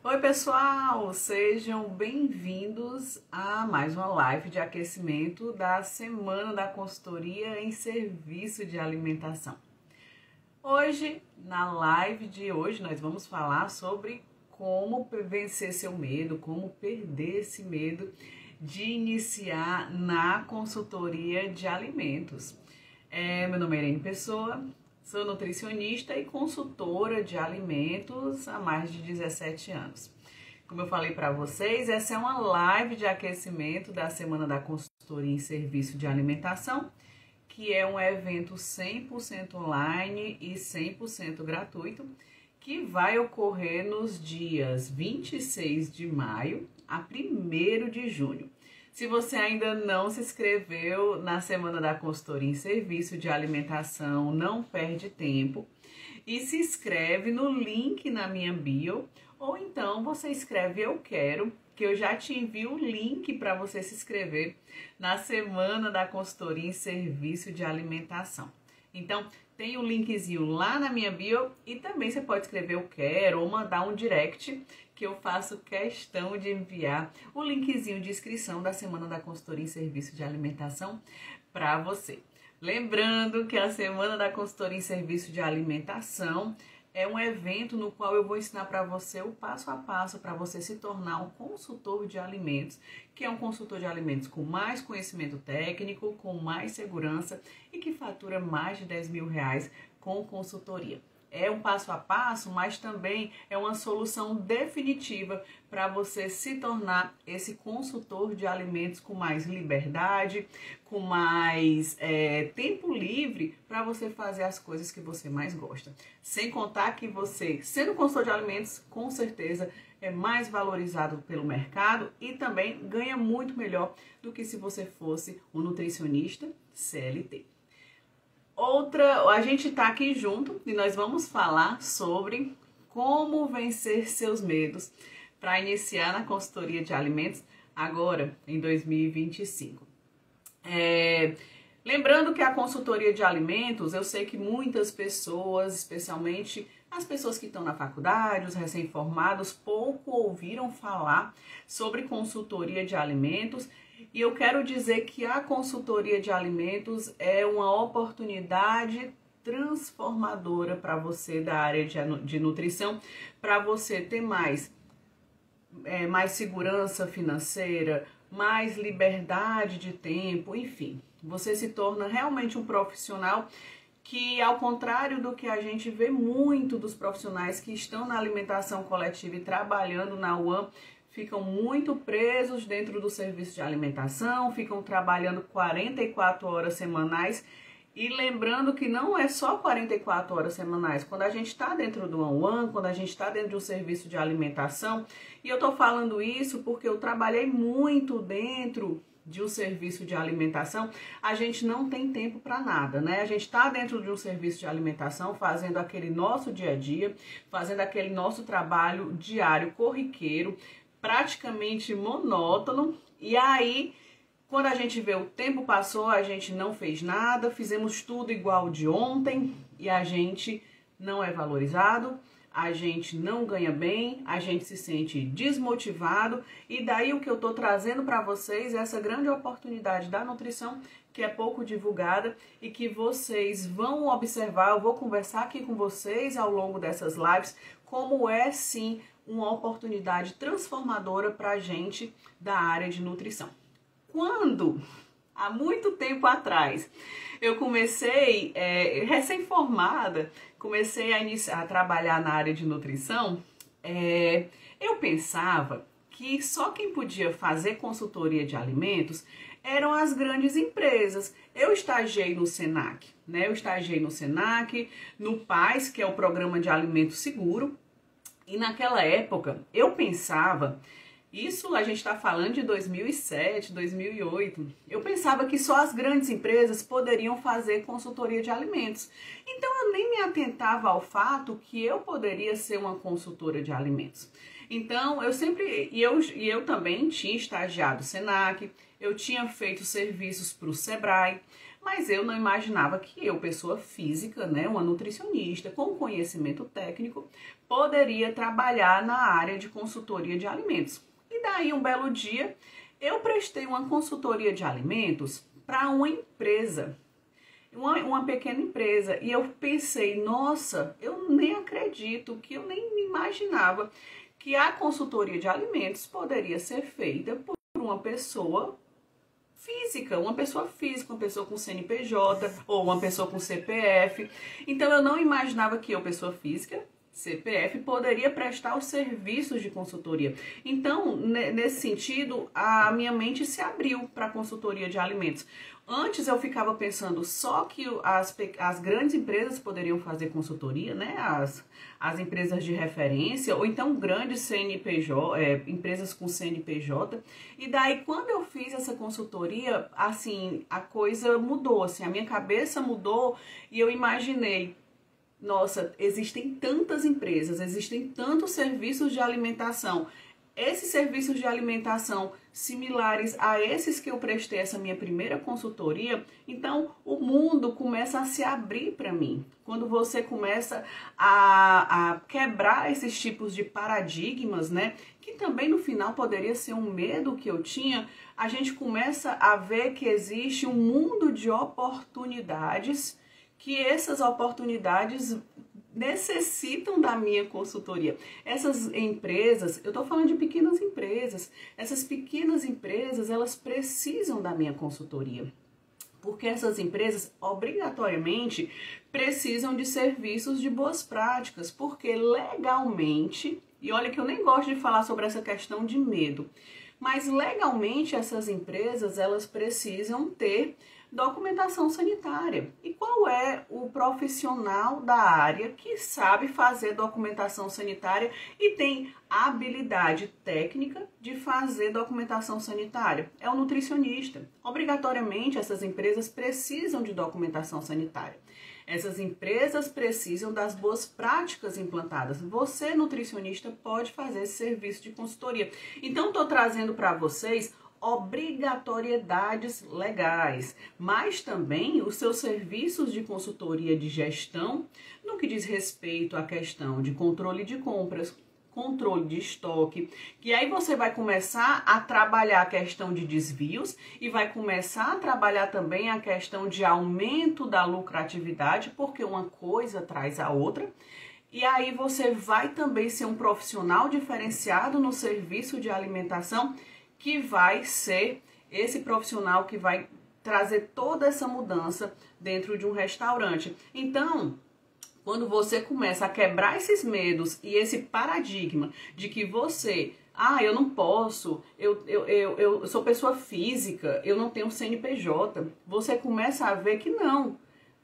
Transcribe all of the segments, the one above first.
Oi, pessoal! Sejam bem-vindos a mais uma live de aquecimento da Semana da Consultoria em Serviço de Alimentação. Hoje, na live de hoje, nós vamos falar sobre como vencer seu medo, como perder esse medo de iniciar na consultoria de alimentos. Meu nome é Irene Pessoa. Sou nutricionista e consultora de alimentos há mais de 17 anos. Como eu falei para vocês, essa é uma live de aquecimento da Semana da Consultoria em Serviço de Alimentação, que é um evento 100% online e 100% gratuito, que vai ocorrer nos dias 26 de maio a 1º de junho. Se você ainda não se inscreveu na Semana da Consultoria em Serviço de Alimentação, não perde tempo e se inscreve no link na minha bio, ou então você escreve eu quero, que eu já te envio o link para você se inscrever na Semana da Consultoria em Serviço de Alimentação. Então, tem o linkzinho lá na minha bio e também você pode escrever eu quero ou mandar um direct que eu faço questão de enviar o linkzinho de inscrição da Semana da Consultoria em Serviço de Alimentação para você. Lembrando que a Semana da Consultoria em Serviço de Alimentação é um evento no qual eu vou ensinar para você o passo a passo para você se tornar um consultor de alimentos, que é um consultor de alimentos com mais conhecimento técnico, com mais segurança e que fatura mais de R$10.000 com consultoria. É um passo a passo, mas também é uma solução definitiva para você se tornar esse consultor de alimentos com mais liberdade, com mais tempo livre para você fazer as coisas que você mais gosta. Sem contar que você, sendo consultor de alimentos, com certeza é mais valorizado pelo mercado e também ganha muito melhor do que se você fosse um nutricionista CLT. A gente tá aqui junto e nós vamos falar sobre como vencer seus medos para iniciar na consultoria de alimentos agora em 2025. Lembrando que a consultoria de alimentos, eu sei que muitas pessoas, especialmente as pessoas que estão na faculdade, os recém-formados, pouco ouviram falar sobre consultoria de alimentos. E eu quero dizer que a consultoria de alimentos é uma oportunidade transformadora para você da área de nutrição, para você ter mais segurança financeira, mais liberdade de tempo, enfim. Você se torna realmente um profissional que, ao contrário do que a gente vê muito dos profissionais que estão na alimentação coletiva e trabalhando na UAM, ficam muito presos dentro do serviço de alimentação, ficam trabalhando 44 horas semanais. E lembrando que não é só 44 horas semanais. Quando a gente está dentro do One, quando a gente está dentro de um serviço de alimentação, e eu estou falando isso porque eu trabalhei muito dentro de um serviço de alimentação, a gente não tem tempo para nada, né? A gente está dentro de um serviço de alimentação, fazendo aquele nosso dia a dia, fazendo aquele nosso trabalho diário, corriqueiro, praticamente monótono, e aí quando a gente vê o tempo passou, a gente não fez nada, fizemos tudo igual de ontem e a gente não é valorizado, a gente não ganha bem, a gente se sente desmotivado. E daí o que eu tô trazendo para vocês é essa grande oportunidade da nutrição, que é pouco divulgada e que vocês vão observar. Eu vou conversar aqui com vocês ao longo dessas lives como é sim uma oportunidade transformadora para a gente da área de nutrição. Quando, há muito tempo atrás, eu comecei, recém-formada, comecei a trabalhar na área de nutrição, eu pensava que só quem podia fazer consultoria de alimentos eram as grandes empresas. Eu estagiei no Senac, né? Eu estagiei no Senac, no PAS, que é o Programa de Alimento Seguro, e naquela época eu pensava, isso a gente está falando de 2007, 2008, eu pensava que só as grandes empresas poderiam fazer consultoria de alimentos. Então eu nem me atentava ao fato que eu poderia ser uma consultora de alimentos. Então eu também tinha estagiado no Senac, eu tinha feito serviços para o Sebrae, Mas eu não imaginava que eu, pessoa física, né, uma nutricionista com conhecimento técnico, poderia trabalhar na área de consultoria de alimentos. E daí, um belo dia, eu prestei uma consultoria de alimentos para uma empresa, uma pequena empresa. E eu pensei, nossa, eu nem acredito, que eu nem imaginava que a consultoria de alimentos poderia ser feita por uma pessoa física, uma pessoa com CNPJ ou uma pessoa com CPF. Então eu não imaginava que eu, pessoa física, CPF, poderia prestar os serviços de consultoria. Então, nesse sentido, a minha mente se abriu para a consultoria de alimentos. Antes eu ficava pensando só que as grandes empresas poderiam fazer consultoria, né? As empresas de referência, ou então grandes CNPJ, empresas com CNPJ. E daí, quando eu fiz essa consultoria, assim, a coisa mudou, assim, a minha cabeça mudou e eu imaginei, nossa, existem tantas empresas, existem tantos serviços de alimentação. Esses serviços de alimentação similares a esses que eu prestei essa minha primeira consultoria, então o mundo começa a se abrir para mim. Quando você começa a quebrar esses tipos de paradigmas, né, que também no final poderia ser um medo que eu tinha, a gente começa a ver que existe um mundo de oportunidades, que essas oportunidades necessitam da minha consultoria. Essas empresas, eu estou falando de pequenas empresas, essas pequenas empresas, elas precisam da minha consultoria. Porque essas empresas, obrigatoriamente, precisam de serviços de boas práticas, porque legalmente, e olha que eu nem gosto de falar sobre essa questão de medo, mas legalmente essas empresas, elas precisam ter documentação sanitária. E qual é o profissional da área que sabe fazer documentação sanitária e tem habilidade técnica de fazer documentação sanitária? É o nutricionista. Obrigatoriamente, essas empresas precisam de documentação sanitária. Essas empresas precisam das boas práticas implantadas. Você, nutricionista, pode fazer esse serviço de consultoria. Então, estou trazendo para vocês obrigatoriedades legais, mas também os seus serviços de consultoria de gestão, no que diz respeito à questão de controle de compras, controle de estoque, que aí você vai começar a trabalhar a questão de desvios e vai começar a trabalhar também a questão de aumento da lucratividade, porque uma coisa traz a outra. E aí você vai também ser um profissional diferenciado no serviço de alimentação, que vai ser esse profissional que vai trazer toda essa mudança dentro de um restaurante. Então, quando você começa a quebrar esses medos e esse paradigma de que você, eu não posso, eu sou pessoa física, eu não tenho CNPJ, você começa a ver que não.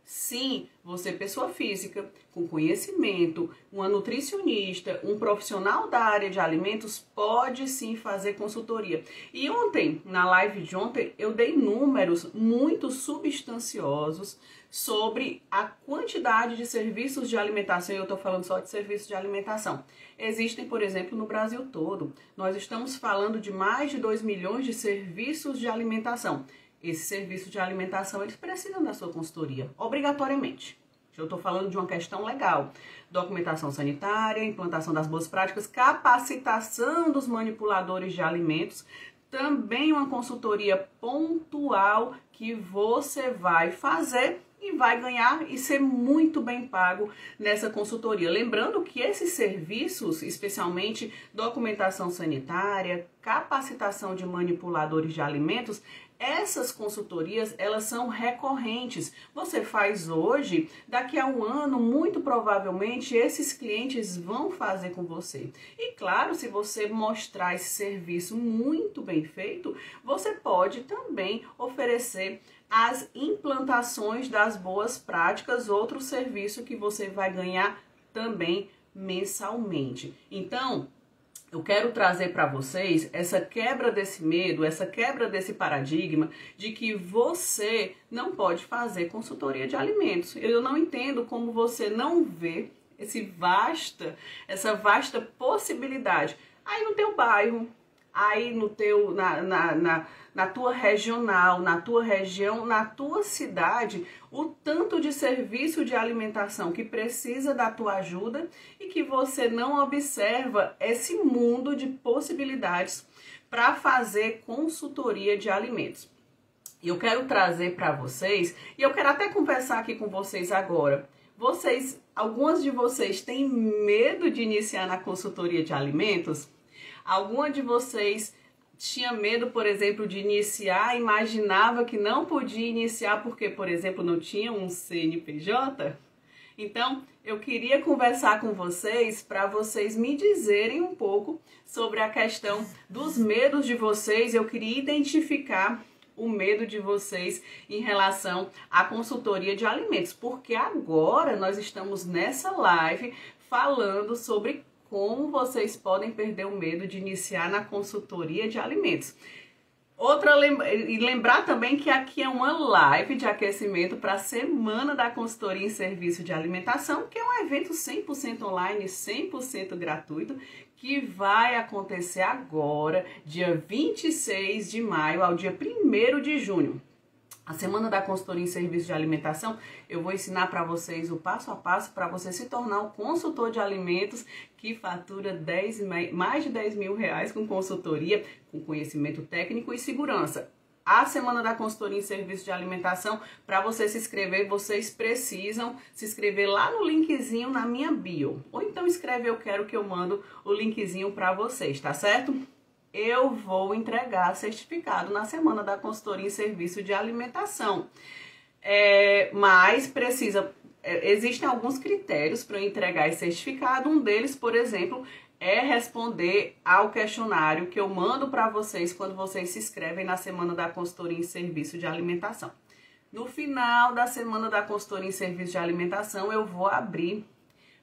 Sim, você, pessoa física, com conhecimento, uma nutricionista, um profissional da área de alimentos, pode sim fazer consultoria. E ontem, na live de ontem, eu dei números muito substanciosos sobre a quantidade de serviços de alimentação, e eu estou falando só de serviços de alimentação. Existem, por exemplo, no Brasil todo. Nós estamos falando de mais de 2 milhões de serviços de alimentação. Esse serviço de alimentação, eles precisam da sua consultoria, obrigatoriamente. Eu estou falando de uma questão legal. Documentação sanitária, implantação das boas práticas, capacitação dos manipuladores de alimentos, também uma consultoria pontual que você vai fazer e vai ganhar e ser muito bem pago nessa consultoria. Lembrando que esses serviços, especialmente documentação sanitária, capacitação de manipuladores de alimentos, essas consultorias, elas são recorrentes. Você faz hoje, daqui a um ano, muito provavelmente, esses clientes vão fazer com você. E claro, se você mostrar esse serviço muito bem feito, você pode também oferecer as implantações das boas práticas, outro serviço que você vai ganhar também mensalmente. Então, eu quero trazer para vocês essa quebra desse medo, essa quebra desse paradigma de que você não pode fazer consultoria de alimentos. Eu não entendo como você não vê essa vasta possibilidade aí no teu bairro, aí no teu, na tua regional, na tua região, na tua cidade, o tanto de serviço de alimentação que precisa da tua ajuda e que você não observa esse mundo de possibilidades para fazer consultoria de alimentos. E eu quero trazer para vocês, e eu quero até conversar aqui com vocês agora. Algumas de vocês têm medo de iniciar na consultoria de alimentos? Alguma de vocês tinha medo, por exemplo, de iniciar, imaginava que não podia iniciar porque, por exemplo, não tinha um CNPJ? Então, eu queria conversar com vocês para vocês me dizerem um pouco sobre a questão dos medos de vocês. Eu queria identificar o medo de vocês em relação à consultoria de alimentos, porque agora nós estamos nessa live falando sobre como vocês podem perder o medo de iniciar na consultoria de alimentos. E lembrar também que aqui é uma live de aquecimento para a Semana da Consultoria em Serviço de Alimentação, que é um evento 100% online, 100% gratuito, que vai acontecer agora, dia 26 de maio ao dia 1º de junho. A Semana da Consultoria em Serviço de Alimentação, eu vou ensinar para vocês o passo a passo para você se tornar um consultor de alimentos que fatura mais de 10 mil reais com consultoria, com conhecimento técnico e segurança. A Semana da Consultoria em Serviço de Alimentação, para você se inscrever, vocês precisam se inscrever lá no linkzinho na minha bio. Ou então escreve eu quero que eu mando o linkzinho para vocês, tá certo? Eu vou entregar certificado na Semana da Consultoria em Serviço de Alimentação. Mas existem alguns critérios para eu entregar esse certificado. Um deles, por exemplo, é responder ao questionário que eu mando para vocês quando vocês se inscrevem na Semana da Consultoria em Serviço de Alimentação. No final da Semana da Consultoria em Serviço de Alimentação, eu vou abrir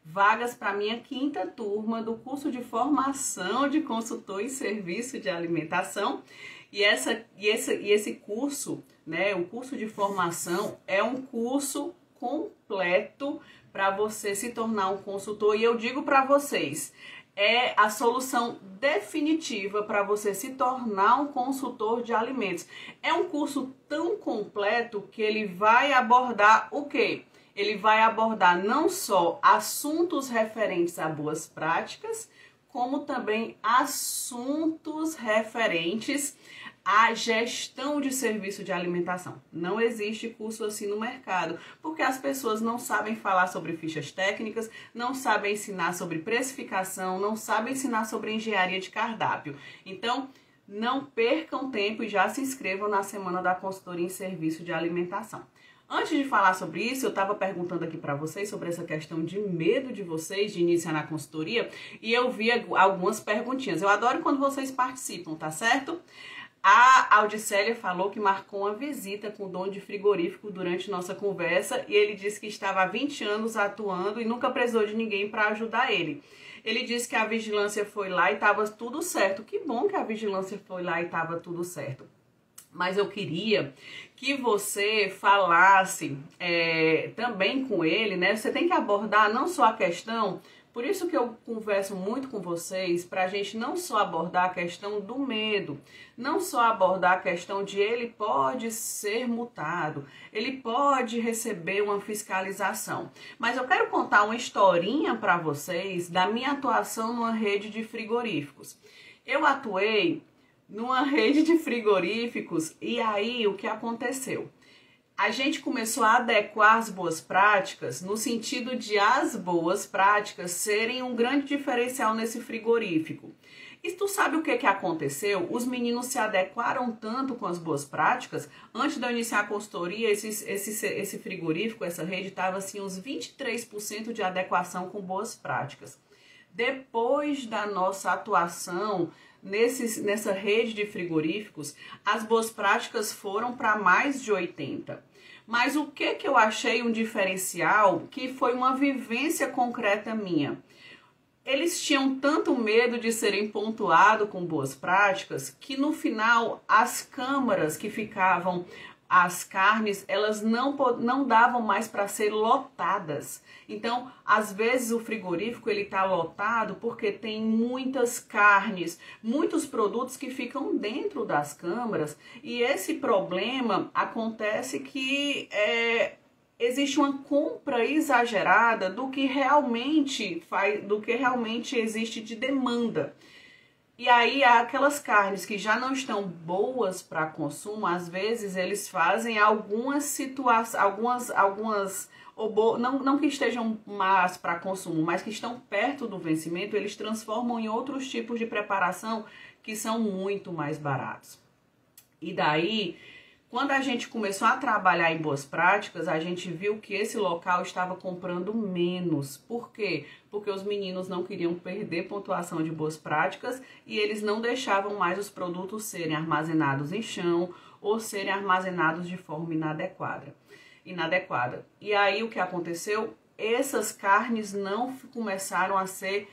vagas para minha 5ª turma do curso de formação de consultor em serviço de alimentação. E esse curso, né, o curso de formação é um curso completo para você se tornar um consultor. E eu digo para vocês, é a solução definitiva para você se tornar um consultor de alimentos. É um curso tão completo que ele vai abordar o quê? Ele vai abordar não só assuntos referentes a boas práticas, como também assuntos referentes à gestão de serviço de alimentação. Não existe curso assim no mercado, porque as pessoas não sabem falar sobre fichas técnicas, não sabem ensinar sobre precificação, não sabem ensinar sobre engenharia de cardápio. Então, não percam tempo e já se inscrevam na Semana da Consultoria em Serviço de Alimentação. Antes de falar sobre isso, eu estava perguntando aqui para vocês sobre essa questão de medo de vocês de iniciar na consultoria e eu vi algumas perguntinhas. Eu adoro quando vocês participam, tá certo? A Audicélia falou que marcou uma visita com o dono de frigorífico durante nossa conversa e ele disse que estava há 20 anos atuando e nunca precisou de ninguém para ajudar ele. Ele disse que a vigilância foi lá e estava tudo certo. Que bom que a vigilância foi lá e estava tudo certo. Mas eu queria que você falasse também com ele, né? Você tem que abordar não só a questão, por isso que eu converso muito com vocês, para a gente não só abordar a questão do medo, não só abordar a questão de ele pode ser multado, ele pode receber uma fiscalização. Mas eu quero contar uma historinha para vocês da minha atuação numa rede de frigoríficos. Eu atuei numa rede de frigoríficos e aí o que aconteceu? A gente começou a adequar as boas práticas no sentido de as boas práticas serem um grande diferencial nesse frigorífico. E tu sabe o que aconteceu? Os meninos se adequaram tanto com as boas práticas. Antes de eu iniciar a consultoria, esse frigorífico, essa rede, estava assim uns 23% de adequação com boas práticas. Depois da nossa atuação nessa rede de frigoríficos, as boas práticas foram para mais de 80%. Mas o que eu achei um diferencial, que foi uma vivência concreta minha. Eles tinham tanto medo de serem pontuados com boas práticas, que no final as câmaras que ficavam as carnes, elas não davam mais para ser lotadas. Então, às vezes o frigorífico ele está lotado porque tem muitas carnes, muitos produtos que ficam dentro das câmaras, e esse problema acontece que existe uma compra exagerada do que realmente existe de demanda. E aí, aquelas carnes que já não estão boas para consumo, às vezes eles fazem algumas situações, não que estejam más para consumo, mas que estão perto do vencimento, eles transformam em outros tipos de preparação que são muito mais baratos. E daí, quando a gente começou a trabalhar em boas práticas, a gente viu que esse local estava comprando menos. Por quê? Porque os meninos não queriam perder pontuação de boas práticas e eles não deixavam mais os produtos serem armazenados em chão ou serem armazenados de forma inadequada. E aí o que aconteceu? Essas carnes não começaram a ser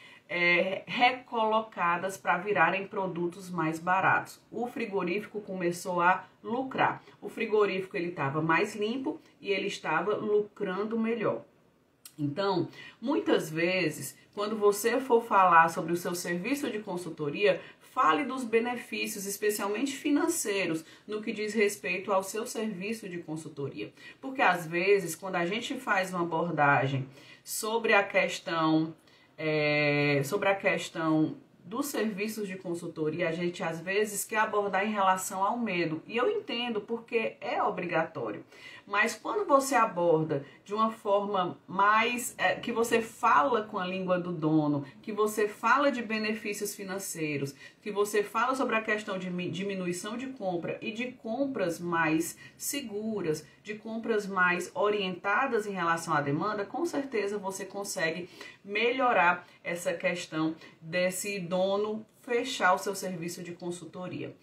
recolocadas para virarem produtos mais baratos. O frigorífico começou a lucrar. O frigorífico ele estava mais limpo e ele estava lucrando melhor. Então, muitas vezes, quando você for falar sobre o seu serviço de consultoria, fale dos benefícios, especialmente financeiros, no que diz respeito ao seu serviço de consultoria. Porque às vezes, quando a gente faz uma abordagem sobre a questão dos serviços de consultoria, a gente às vezes quer abordar em relação ao medo. E eu entendo porque é obrigatório. Mas quando você aborda de uma forma mais que você fala com a língua do dono, que você fala de benefícios financeiros, que você fala sobre a questão de diminuição de compra e de compras mais seguras, de compras mais orientadas em relação à demanda, com certeza você consegue melhorar essa questão desse dono fechar o seu serviço de consultoria.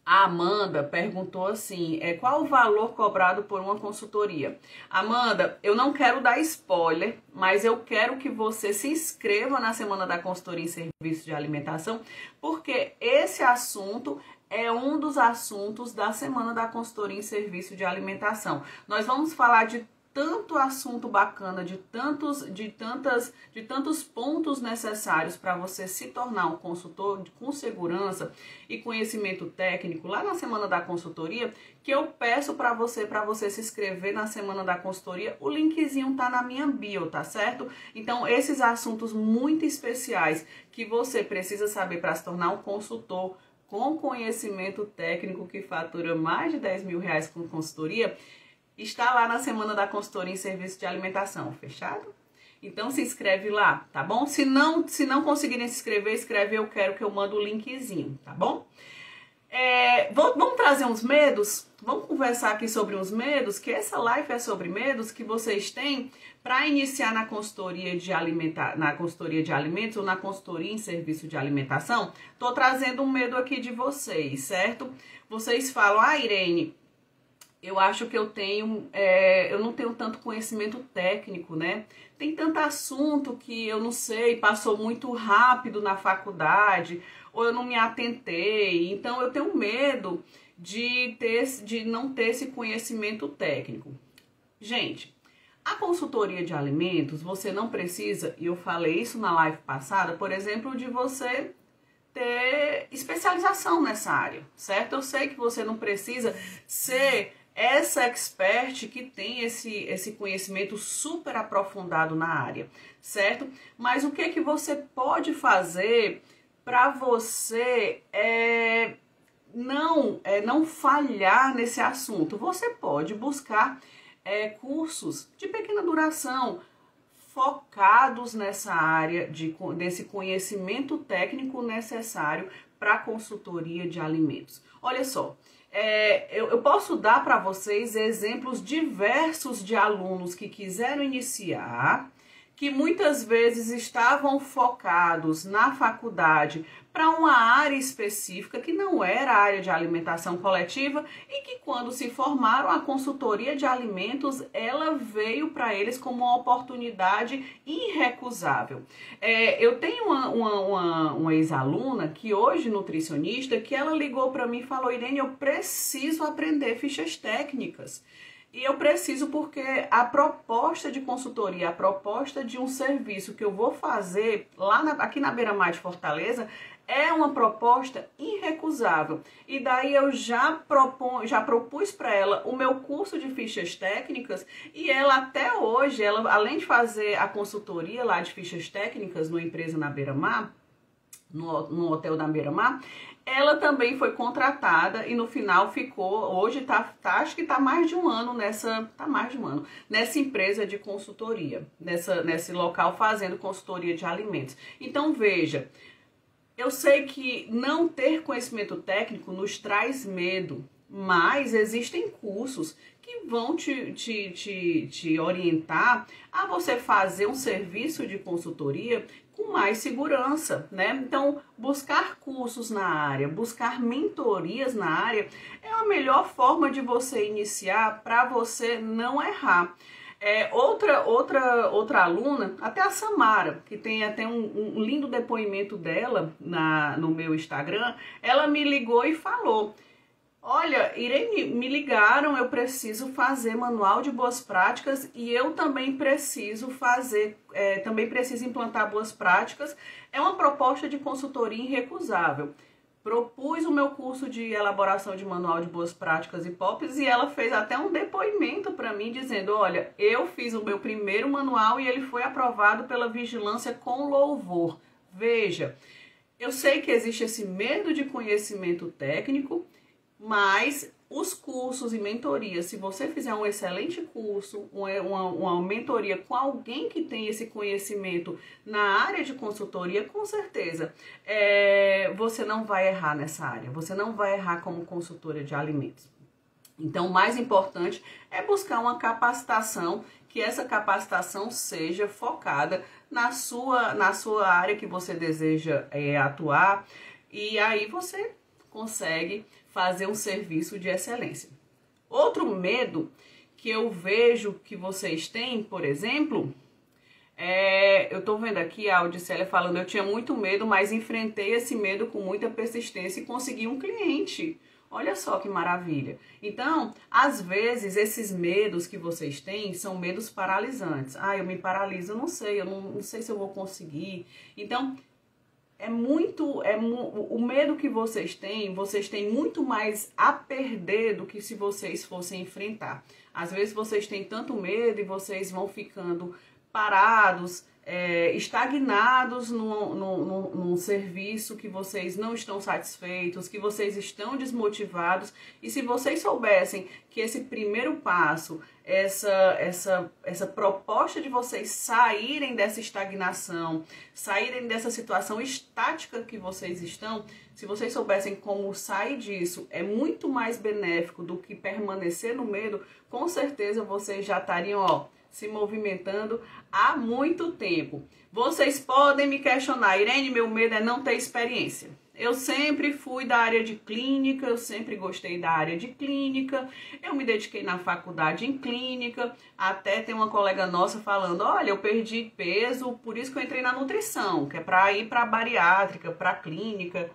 A Amanda perguntou assim, qual o valor cobrado por uma consultoria? Amanda, eu não quero dar spoiler, mas eu quero que você se inscreva na Semana da Consultoria em Serviço de Alimentação, porque esse assunto é um dos assuntos da Semana da Consultoria em Serviço de Alimentação. Nós vamos falar de tanto assunto bacana, de tantos pontos necessários para você se tornar um consultor com segurança e conhecimento técnico lá na Semana da Consultoria, que eu peço para você se inscrever na Semana da Consultoria. O linkzinho tá na minha bio, tá certo? Então, esses assuntos muito especiais que você precisa saber para se tornar um consultor com conhecimento técnico que fatura mais de R$10.000 com consultoria, está lá na Semana da Consultoria em Serviço de Alimentação, fechado? Então se inscreve lá, tá bom? Se não conseguirem se inscrever, escreve eu quero que eu mando o linkzinho, tá bom? Vamos trazer uns medos? Vamos conversar aqui sobre uns medos, que essa live é sobre medos que vocês têm para iniciar na consultoria de alimentos ou na consultoria em serviço de alimentação. Tô trazendo um medo aqui de vocês, certo? Vocês falam, Irene, eu acho que eu não tenho tanto conhecimento técnico, né? Tem tanto assunto que eu não sei, passou muito rápido na faculdade, ou eu não me atentei, então eu tenho medo de não ter esse conhecimento técnico. Gente, a consultoria de alimentos, você não precisa, e eu falei isso na live passada, por exemplo, de você ter especialização nessa área, certo? Eu sei que você não precisa ser essa expert que tem esse conhecimento super aprofundado na área, certo? Mas o que é que você pode fazer para você não falhar nesse assunto? Você pode buscar cursos de pequena duração, focados nessa área desse conhecimento técnico necessário para a consultoria de alimentos. Olha só, eu posso dar para vocês exemplos diversos de alunos que quiseram iniciar, que muitas vezes estavam focados na faculdade para uma área específica que não era a área de alimentação coletiva e que quando se formaram a consultoria de alimentos, ela veio para eles como uma oportunidade irrecusável. Eu tenho uma ex-aluna que hoje nutricionista, que ela ligou para mim e falou: Irene, eu preciso aprender fichas técnicas. E eu preciso porque a proposta de consultoria, a proposta de um serviço que eu vou fazer aqui na Beira-Mar de Fortaleza é uma proposta irrecusável. E daí eu já propus para ela o meu curso de fichas técnicas e ela até hoje, além de fazer a consultoria lá de fichas técnicas numa empresa na Beira-Mar, no hotel da Beira-Mar, ela também foi contratada e no final ficou, hoje acho que tá mais de um ano nessa empresa de consultoria, nesse local fazendo consultoria de alimentos. Então veja, eu sei que não ter conhecimento técnico nos traz medo, mas existem cursos que vão te orientar a você fazer um serviço de consultoria com mais segurança, né? Então, buscar cursos na área, buscar mentorias na área é a melhor forma de você iniciar para você não errar. Outra aluna, até a Samara, que tem até um lindo depoimento dela no meu Instagram, ela me ligou e falou: olha, Irene, me ligaram, eu preciso fazer manual de boas práticas e eu também preciso implantar boas práticas. É uma proposta de consultoria irrecusável. Propus o meu curso de elaboração de manual de boas práticas e POPs e ela fez até um depoimento para mim dizendo: olha, eu fiz o meu primeiro manual e ele foi aprovado pela vigilância com louvor. Veja, eu sei que existe esse medo de conhecimento técnico, mas os cursos e mentorias, se você fizer um excelente curso, uma mentoria com alguém que tem esse conhecimento na área de consultoria, com certeza você não vai errar nessa área, você não vai errar como consultora de alimentos. Então, o mais importante é buscar uma capacitação, que essa capacitação seja focada na sua área que você deseja atuar, e aí você consegue fazer um serviço de excelência. Outro medo que eu vejo que vocês têm, por exemplo, eu tô vendo aqui a Audicélia falando: eu tinha muito medo, mas enfrentei esse medo com muita persistência e consegui um cliente. Olha só que maravilha. Então, às vezes, esses medos que vocês têm são medos paralisantes. Eu me paraliso, eu não sei se eu vou conseguir. Então, o medo que vocês têm muito mais a perder do que se vocês fossem enfrentar. Às vezes vocês têm tanto medo e vocês vão ficando parados, estagnados num serviço que vocês não estão satisfeitos, que vocês estão desmotivados. E se vocês soubessem que esse primeiro passo, essa proposta de vocês saírem dessa estagnação, saírem dessa situação estática que vocês estão, se vocês soubessem como sair disso, é muito mais benéfico do que permanecer no medo, com certeza vocês já estariam, se movimentando há muito tempo. Vocês podem me questionar: Irene, meu medo é não ter experiência. Eu sempre fui da área de clínica, eu sempre gostei da área de clínica, eu me dediquei na faculdade em clínica, até tem uma colega nossa falando: olha, eu perdi peso, por isso que eu entrei na nutrição, que é para ir para a bariátrica, para a clínica.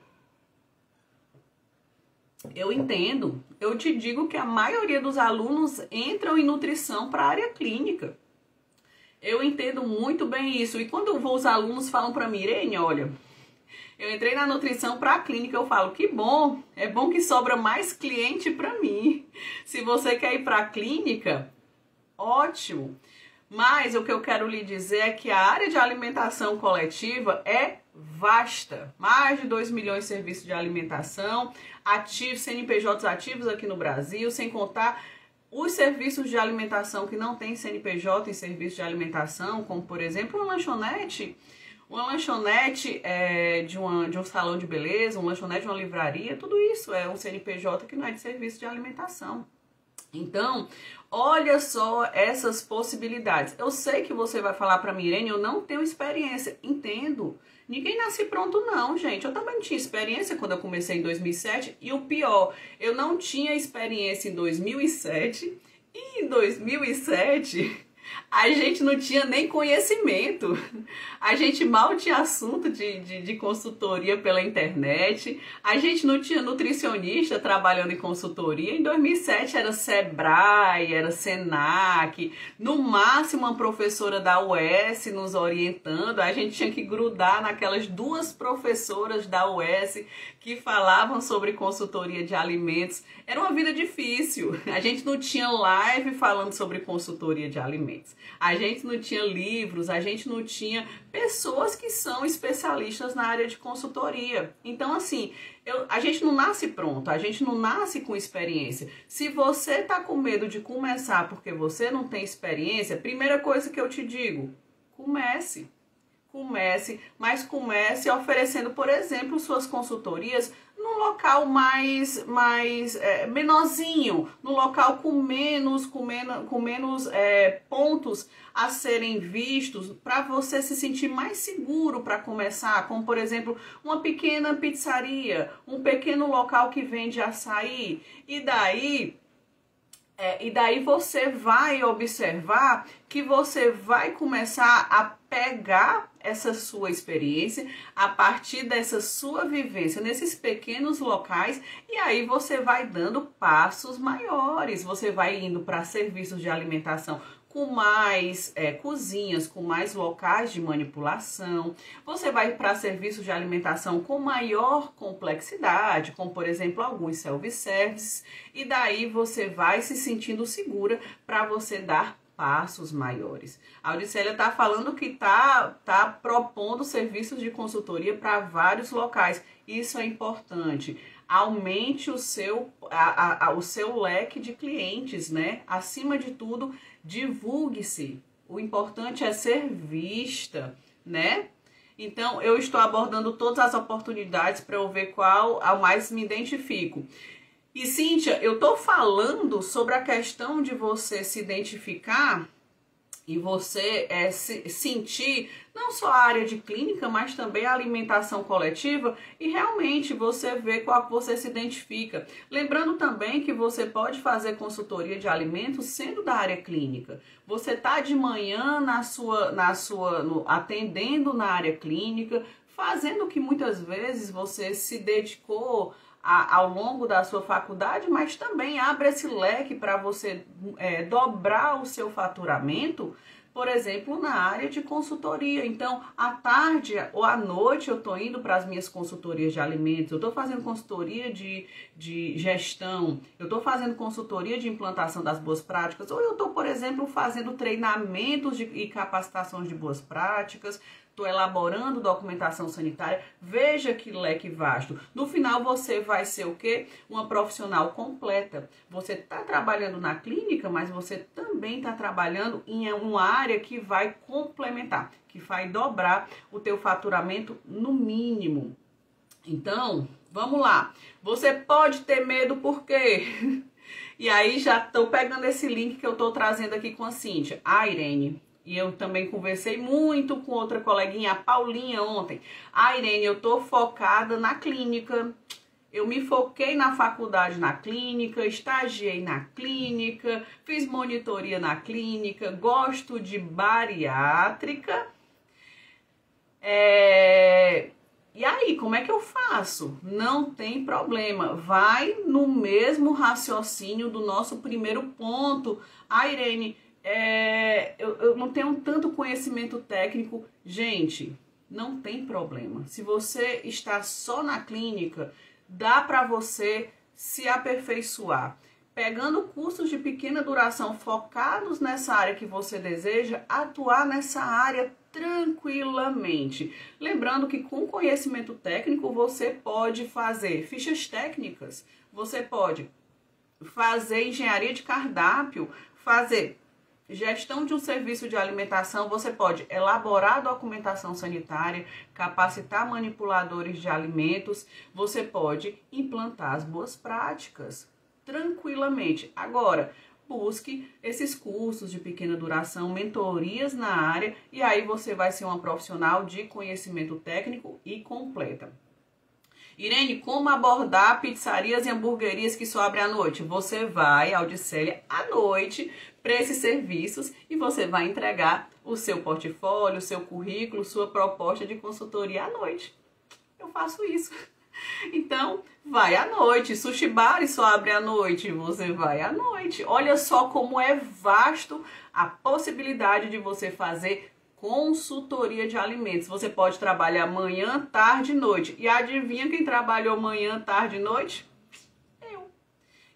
Eu entendo, eu te digo que a maioria dos alunos entram em nutrição para a área clínica. Eu entendo muito bem isso. E quando os alunos falam para mim: Irene, olha, eu entrei na nutrição para a clínica, eu falo: que bom, é bom que sobra mais cliente para mim. Se você quer ir para a clínica, ótimo. Mas o que eu quero lhe dizer é que a área de alimentação coletiva é vasta. Mais de 2 milhões de serviços de alimentação ativos, CNPJs ativos aqui no Brasil, sem contar os serviços de alimentação que não tem CNPJ em serviço de alimentação, como por exemplo uma lanchonete de um salão de beleza, uma lanchonete de uma livraria, tudo isso é um CNPJ que não é de serviço de alimentação. Então, olha só essas possibilidades. Eu sei que você vai falar para mim, Irene, eu não tenho experiência. Entendo. Ninguém nasce pronto não, gente. Eu também não tinha experiência quando eu comecei em 2007. E o pior, eu não tinha experiência em 2007. E em 2007... a gente não tinha nem conhecimento, a gente mal tinha assunto de consultoria pela internet, a gente não tinha nutricionista trabalhando em consultoria. Em 2007 era Sebrae, era Senac, no máximo uma professora da UES nos orientando. A gente tinha que grudar naquelas duas professoras da UES que falavam sobre consultoria de alimentos. Era uma vida difícil, a gente não tinha live falando sobre consultoria de alimentos. A gente não tinha livros, a gente não tinha pessoas que são especialistas na área de consultoria. Então, assim, a gente não nasce pronto, a gente não nasce com experiência. Se você tá com medo de começar porque você não tem experiência, primeira coisa que eu te digo, comece. Mas comece oferecendo, por exemplo, suas consultorias num local mais menorzinho, num local com menos pontos a serem vistos, para você se sentir mais seguro para começar, como por exemplo, uma pequena pizzaria, um pequeno local que vende açaí, e daí você vai observar que você vai começar a pegar essa sua experiência a partir dessa sua vivência nesses pequenos locais, e aí você vai dando passos maiores, você vai indo para serviços de alimentação com mais cozinhas, com mais locais de manipulação. Você vai para serviços de alimentação com maior complexidade, como por exemplo alguns self-services, e daí você vai se sentindo segura para você dar passos maiores. A Audicélia está falando que tá propondo serviços de consultoria para vários locais. Isso é importante. Aumente o seu leque de clientes, né? Acima de tudo, divulgue-se. O importante é ser vista, né? Então, eu estou abordando todas as oportunidades para eu ver qual ao mais me identifico. E, Cíntia, eu tô falando sobre a questão de você se identificar e você sentir não só a área de clínica, mas também a alimentação coletiva, e realmente você vê qual que você se identifica. Lembrando também que você pode fazer consultoria de alimentos sendo da área clínica. Você tá de manhã atendendo na área clínica, fazendo o que muitas vezes você se dedicou ao longo da sua faculdade, mas também abre esse leque para você dobrar o seu faturamento, por exemplo, na área de consultoria. Então, à tarde ou à noite eu estou indo para as minhas consultorias de alimentos, eu estou fazendo consultoria de gestão, eu estou fazendo consultoria de implantação das boas práticas, ou eu estou, por exemplo, fazendo treinamentos e capacitações de boas práticas, estou elaborando documentação sanitária. Veja que leque vasto. No final você vai ser o quê? Uma profissional completa. Você está trabalhando na clínica, mas você também está trabalhando em uma área que vai complementar, que vai dobrar o teu faturamento no mínimo. Então, vamos lá. Você pode ter medo por quê? E aí já estou pegando esse link que eu estou trazendo aqui com a Cíntia. Irene, e eu também conversei muito com outra coleguinha, a Paulinha, ontem. Irene, eu tô focada na clínica. Eu me foquei na faculdade na clínica, estagiei na clínica, fiz monitoria na clínica, gosto de bariátrica. E aí, como é que eu faço? Não tem problema. Vai no mesmo raciocínio do nosso primeiro ponto. Irene, eu não tenho tanto conhecimento técnico. Gente, não tem problema. Se você está só na clínica, dá para você se aperfeiçoar. Pegando cursos de pequena duração focados nessa área que você deseja, atuar nessa área tranquilamente. Lembrando que com conhecimento técnico você pode fazer fichas técnicas, você pode fazer engenharia de cardápio, fazer gestão de um serviço de alimentação, você pode elaborar documentação sanitária, capacitar manipuladores de alimentos, você pode implantar as boas práticas. tranquilamente. Agora, busque esses cursos de pequena duração, mentorias na área, e aí você vai ser uma profissional de conhecimento técnico e completa. Irene, como abordar pizzarias e hamburguerias que só abrem à noite? Você vai, Audicélia, à noite para esses serviços e você vai entregar o seu portfólio, o seu currículo, sua proposta de consultoria à noite. Eu faço isso. Então, vai à noite. Sushi Bar só abre à noite, você vai à noite. Olha só como é vasto a possibilidade de você fazer consultoria de alimentos. Você pode trabalhar manhã, tarde e noite. E adivinha quem trabalhou manhã, tarde e noite? Eu.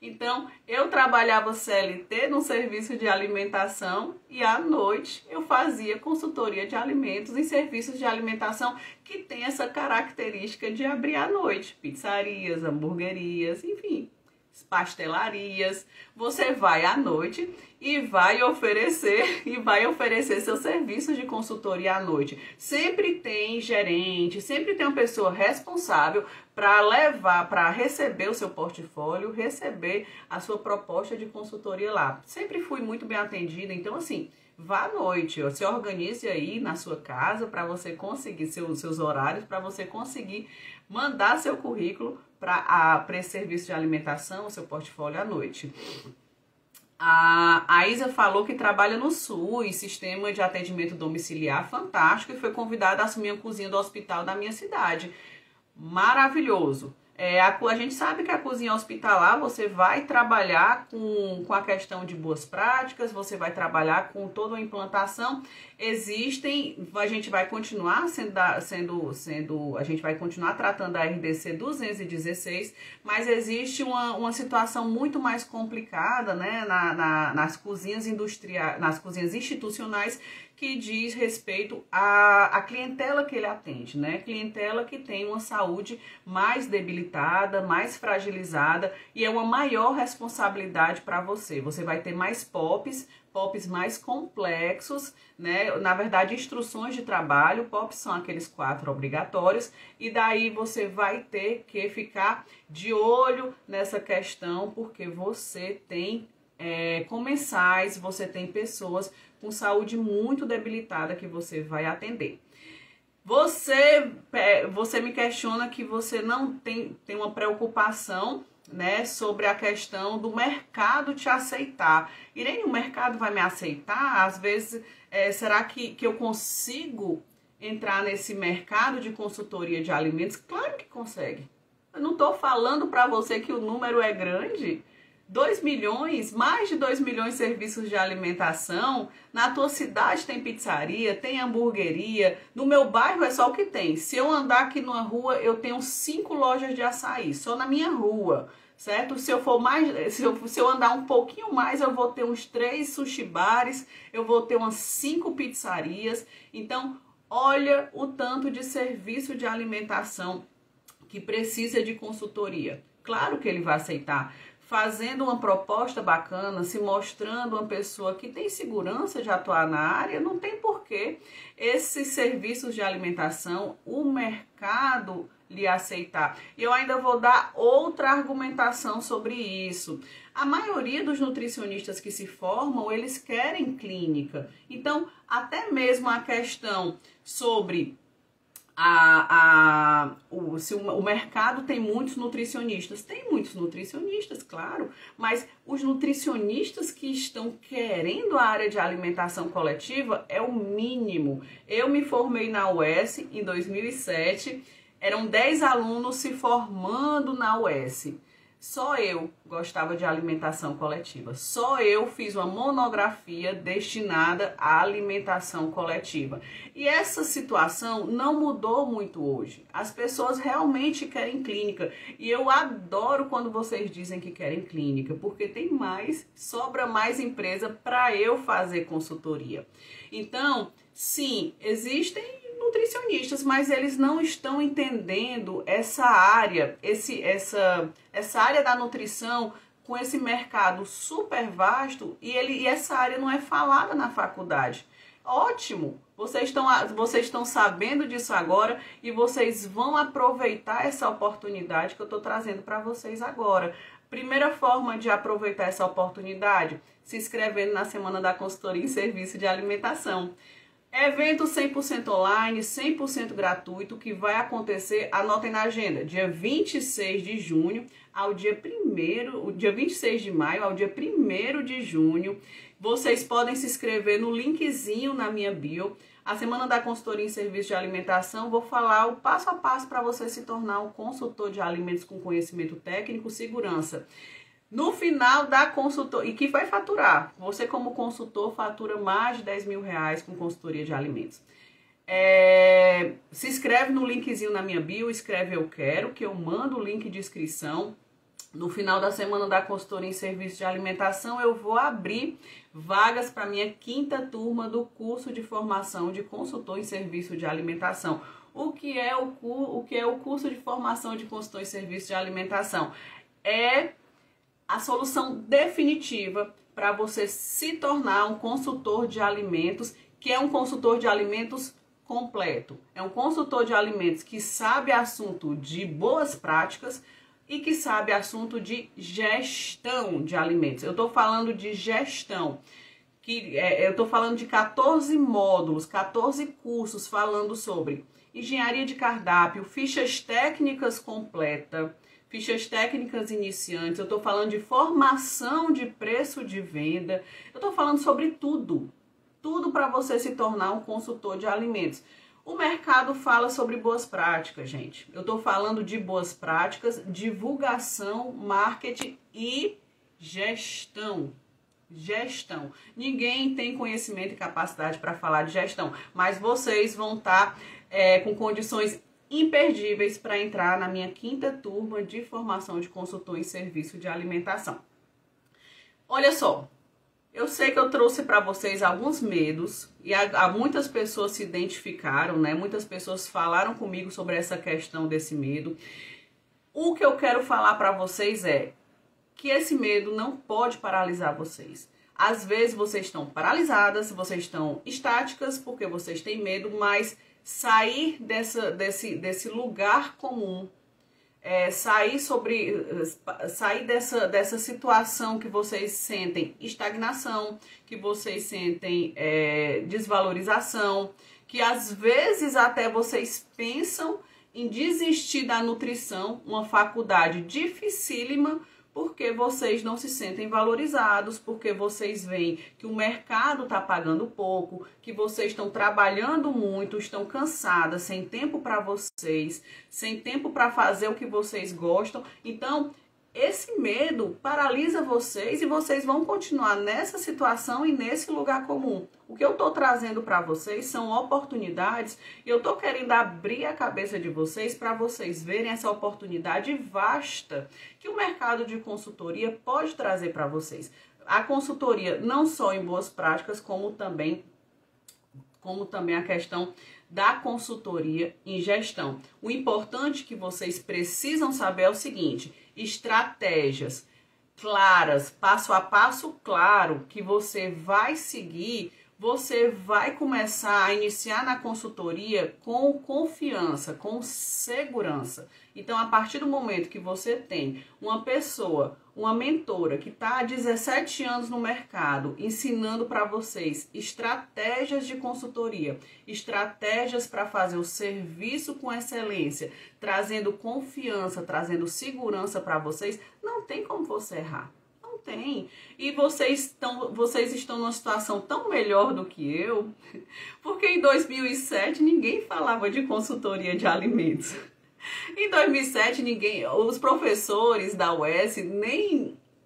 Então, eu trabalhava CLT no serviço de alimentação e à noite eu fazia consultoria de alimentos em serviços de alimentação que tem essa característica de abrir à noite. Pizzarias, hamburguerias, enfim, pastelarias. Você vai à noite e vai oferecer seu serviço de consultoria à noite. Sempre tem gerente, sempre tem uma pessoa responsável para levar, para receber o seu portfólio, receber a sua proposta de consultoria lá. Sempre fui muito bem atendida, então assim, vá à noite, se organize aí na sua casa para você conseguir seus horários, para você conseguir mandar seu currículo para esse serviço de alimentação, o seu portfólio à noite. A Isa falou que trabalha no SUS, Sistema de Atendimento Domiciliar, fantástico, e foi convidada a assumir a cozinha do hospital da minha cidade. Maravilhoso. A gente sabe que a cozinha hospitalar você vai trabalhar com a questão de boas práticas, você vai trabalhar com toda a implantação. A gente vai continuar a gente vai continuar tratando a RDC 216, mas existe uma situação muito mais complicada, né, nas cozinhas industriais, nas cozinhas institucionais, que diz respeito à clientela que ele atende, né? Clientela que tem uma saúde mais debilitada, mais fragilizada, e é uma maior responsabilidade para você. Você vai ter mais POPs mais complexos, né? Na verdade, instruções de trabalho, POPs são aqueles 4 obrigatórios, e daí você vai ter que ficar de olho nessa questão, porque você tem comensais, você tem pessoas com saúde muito debilitada que você vai atender. Você me questiona que você não tem uma preocupação, né, sobre a questão do mercado te aceitar. Irene, o mercado vai me aceitar? Às vezes, será que eu consigo entrar nesse mercado de consultoria de alimentos? Claro que consegue. Eu não estou falando para você que o número é grande. 2 milhões, mais de 2 milhões de serviços de alimentação. Na tua cidade tem pizzaria, tem hamburgueria. No meu bairro é só o que tem. Se eu andar aqui numa rua, eu tenho 5 lojas de açaí, só na minha rua, certo? Se eu andar um pouquinho mais, eu vou ter uns 3 sushi bares, eu vou ter umas 5 pizzarias. Então, olha o tanto de serviço de alimentação que precisa de consultoria. Claro que ele vai aceitar. Fazendo uma proposta bacana, se mostrando uma pessoa que tem segurança de atuar na área, não tem porquê esses serviços de alimentação, o mercado lhe aceitar. E eu ainda vou dar outra argumentação sobre isso. A maioria dos nutricionistas que se formam, eles querem clínica. Então, até mesmo a questão sobre se o mercado tem muitos nutricionistas. Tem muitos nutricionistas, claro, mas os nutricionistas que estão querendo a área de alimentação coletiva é o mínimo. Eu me formei na UES em 2007, eram 10 alunos se formando na UES. Só eu gostava de alimentação coletiva. Só eu fiz uma monografia destinada à alimentação coletiva. E essa situação não mudou muito hoje. As pessoas realmente querem clínica. E eu adoro quando vocês dizem que querem clínica, porque sobra mais empresa para eu fazer consultoria. Então, sim, existem nutricionistas, mas eles não estão entendendo essa área, essa área da nutrição com esse mercado super vasto, e essa área não é falada na faculdade. Ótimo, vocês estão sabendo disso agora e vocês vão aproveitar essa oportunidade que eu estou trazendo para vocês agora. Primeira forma de aproveitar essa oportunidade, se inscrevendo na Semana da Consultoria em Serviço de Alimentação. Evento 100% online, 100% gratuito, que vai acontecer, anotem na agenda, dia 26 de junho ao dia 26 de maio ao dia 1º de junho. Vocês podem se inscrever no linkzinho na minha bio. A Semana da Consultoria em Serviço de Alimentação, vou falar o passo a passo para você se tornar um consultor de alimentos com conhecimento técnico, segurança. No final da consultoria, e que vai faturar, você como consultor fatura mais de 10 mil reais com consultoria de alimentos. Se inscreve no linkzinho na minha bio, escreve eu quero, que eu mando o link de inscrição. No final da Semana da Consultoria em Serviço de Alimentação, eu vou abrir vagas para minha 5ª turma do curso de formação de consultor em serviço de alimentação. O que é o curso de formação de consultor em serviço de alimentação? É a solução definitiva para você se tornar um consultor de alimentos, que é um consultor de alimentos completo. É um consultor de alimentos que sabe assunto de boas práticas e que sabe assunto de gestão de alimentos. Eu estou falando de gestão, eu estou falando de 14 módulos, 14 cursos falando sobre engenharia de cardápio, fichas técnicas completa, fichas técnicas iniciantes, eu estou falando de formação de preço de venda, eu estou falando sobre tudo para você se tornar um consultor de alimentos. O mercado fala sobre boas práticas, gente. Eu estou falando de boas práticas, divulgação, marketing e gestão. Gestão. Ninguém tem conhecimento e capacidade para falar de gestão, mas vocês vão estar com condições imperdíveis para entrar na minha 5ª turma de formação de consultor em serviço de alimentação. Olha só, eu sei que eu trouxe para vocês alguns medos e muitas pessoas se identificaram, né? Muitas pessoas falaram comigo sobre essa questão desse medo. O que eu quero falar para vocês é que esse medo não pode paralisar vocês. Às vezes vocês estão paralisadas, vocês estão estáticas porque vocês têm medo, mas sair desse lugar comum, sair dessa situação que vocês sentem estagnação, que vocês sentem desvalorização, que às vezes até vocês pensam em desistir da nutrição, uma faculdade dificílima, porque vocês não se sentem valorizados, porque vocês veem que o mercado está pagando pouco, que vocês estão trabalhando muito, estão cansadas, sem tempo para vocês, sem tempo para fazer o que vocês gostam. Então, esse medo paralisa vocês e vocês vão continuar nessa situação e nesse lugar comum. O que eu estou trazendo para vocês são oportunidades e eu estou querendo abrir a cabeça de vocês para vocês verem essa oportunidade vasta que o mercado de consultoria pode trazer para vocês. A consultoria não só em boas práticas, como também a questão da consultoria em gestão. O importante que vocês precisam saber é o seguinte: estratégias claras, passo a passo claro, que você vai seguir, você vai começar a iniciar na consultoria com confiança, com segurança. Então, a partir do momento que você tem uma pessoa, uma mentora que está há 17 anos no mercado, ensinando para vocês estratégias de consultoria, estratégias para fazer o serviço com excelência, trazendo confiança, trazendo segurança para vocês, não tem como você errar. Não tem. E vocês estão numa situação tão melhor do que eu, porque em 2007 ninguém falava de consultoria de alimentos. Em 2007, os professores da UES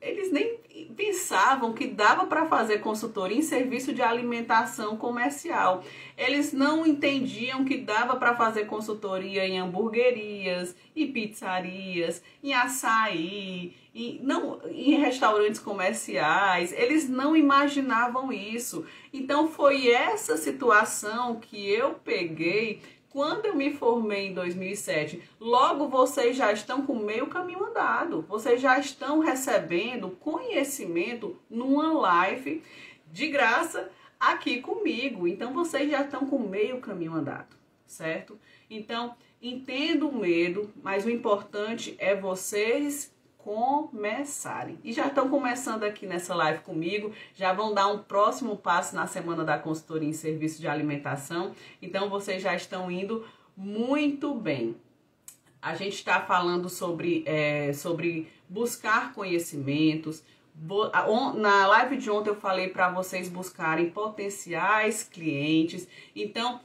eles nem pensavam que dava para fazer consultoria em serviço de alimentação comercial. Eles não entendiam que dava para fazer consultoria em hamburguerias, em pizzarias, em açaí, em restaurantes comerciais. Eles não imaginavam isso. Então foi essa situação que eu peguei quando eu me formei em 2007. Logo, vocês já estão com meio caminho andado. Vocês já estão recebendo conhecimento numa live de graça aqui comigo. Então, vocês já estão com meio caminho andado, certo? Então, entendo o medo, mas o importante é vocês começarem. E já estão começando aqui nessa live comigo, já vão dar um próximo passo na semana da consultoria em serviço de alimentação. Então, vocês já estão indo muito bem. A gente está falando sobre buscar conhecimentos. Na live de ontem eu falei para vocês buscarem potenciais clientes. Então,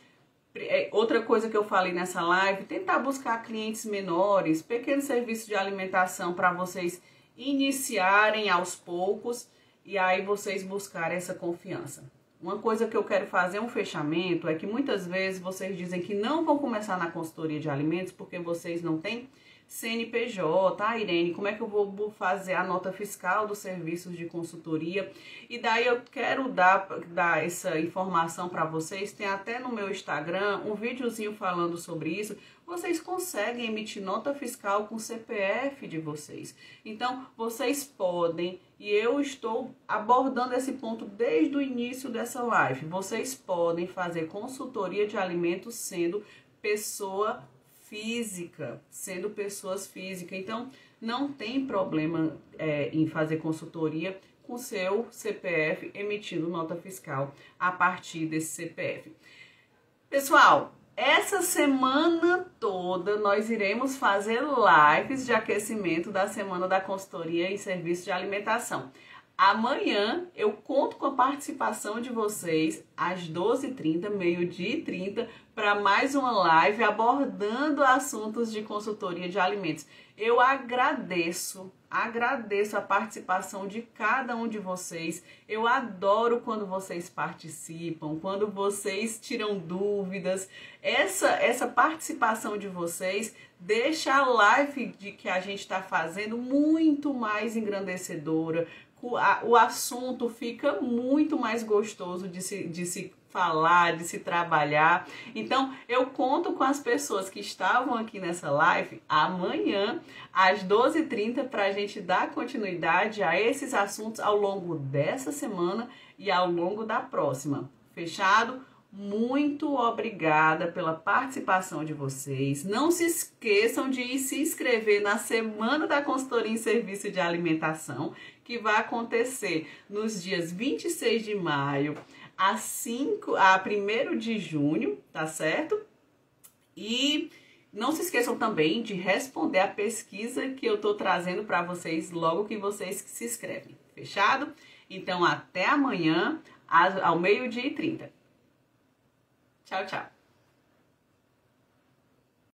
outra coisa que eu falei nessa live, tentar buscar clientes menores, pequenos serviços de alimentação para vocês iniciarem aos poucos e aí vocês buscarem essa confiança. Uma coisa que eu quero fazer um fechamento é que muitas vezes vocês dizem que não vão começar na consultoria de alimentos porque vocês não têm CNPJ. Ah, Irene, como é que eu vou fazer a nota fiscal dos serviços de consultoria? E daí eu quero dar essa informação para vocês. Tem até no meu Instagram um videozinho falando sobre isso. Vocês conseguem emitir nota fiscal com o CPF de vocês. Então, vocês podem, e eu estou abordando esse ponto desde o início dessa live, vocês podem fazer consultoria de alimentos sendo pessoa física, sendo pessoas físicas. Então, não tem problema em fazer consultoria com seu CPF, emitindo nota fiscal a partir desse CPF. Pessoal, essa semana toda nós iremos fazer lives de aquecimento da semana da consultoria em serviço de alimentação. Amanhã eu conto com a participação de vocês às 12h30, meio-dia e 30, para mais uma live abordando assuntos de consultoria de alimentos. Eu agradeço a participação de cada um de vocês. Eu adoro quando vocês participam, quando vocês tiram dúvidas. Essa participação de vocês deixa a live que a gente está fazendo muito mais engrandecedora. O assunto fica muito mais gostoso de se falar, de se trabalhar. Então, eu conto com as pessoas que estavam aqui nessa live amanhã, às 12h30, para a gente dar continuidade a esses assuntos ao longo dessa semana e ao longo da próxima. Fechado? Muito obrigada pela participação de vocês. Não se esqueçam de se inscrever na Semana da Consultoria em Serviço de Alimentação, que vai acontecer nos dias 26 de maio a 1º de junho, tá certo? E não se esqueçam também de responder a pesquisa que eu tô trazendo para vocês logo que vocês se inscrevem. Fechado? Então, até amanhã, ao meio-dia e 30. Tchau, tchau.